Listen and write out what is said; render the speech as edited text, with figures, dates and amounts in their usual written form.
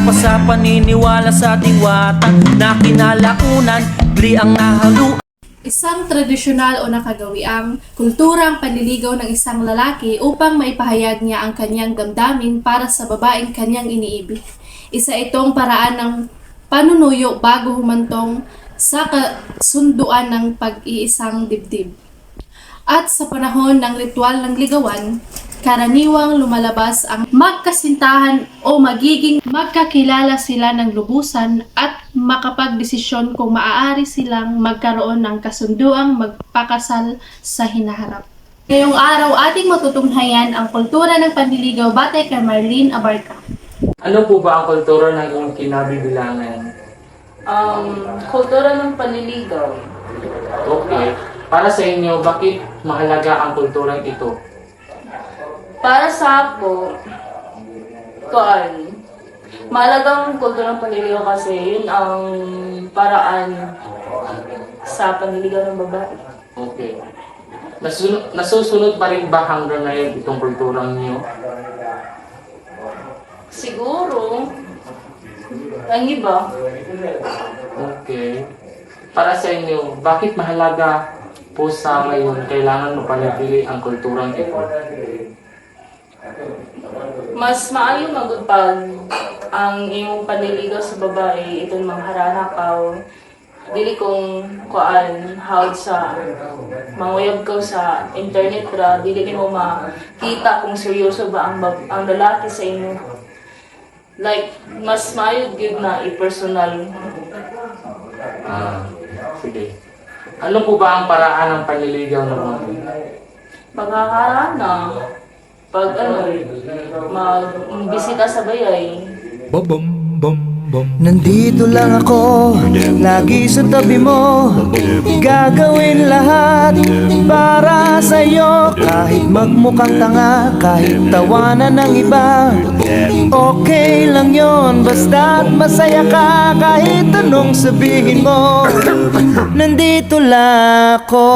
pa sa paniniwala sa diwata na kinalaunan, bli ang nahaluan. Isang tradisyonal o nakagawiang kulturang panliligaw ng isang lalaki upang maipahayag niya ang kanyang damdamin para sa babaeng kanyang iniibig. Isa itong paraan ng panunuyo bago humantong sa kasunduan ng pag-iisang dibdib. At sa panahon ng ritual ng ligawan, karaniwang lumalabas ang magkasintahan o magiging magkakilala sila ng lubusan at makapagdesisyon kung maaari silang magkaroon ng kasunduang magpakasal sa hinaharap. Ngayong araw ating matutunghayan ang kultura ng panliligaw batay kay Marlene Abarca. Ano po ba ang kultura ng iyong kinabibilangan? Kultura ng panliligaw. Okay. Para sa inyo, bakit mahalaga ang kulturang ito? Para sa ako, mahalagang kultura ng panliligaw kasi yun ang paraan sa panliligaw ng babae. Okay. Nasusunod pa rin ba hanggang ngayon itong kulturang niyo? Siguro, ang iba, Okay. Para sa inyo, bakit mahalaga po sa ngayon kailangan mapanatili ang kulturang ito? mas maayo magpag ang iyong panliligaw sa babae itong mangharanakaw dili kung hawd sa manguyab ka sa internet ra dili mo makita kung seryoso ba ang lalaki sa inyo, like mas maayo gyud na i-personal. Sige. Ano po ba ang paraan ng panliligaw naman? Paghaharana, pag magbisita sa bayay. Nandito lang ako, lagi sa tabi mo. Gagawin lahat para sa'yo. Kahit magmukhang tanga, kahit tawanan ng iba, okay lang yon, basta't masaya ka. Kahit anong sabihin mo, nandito lang ako.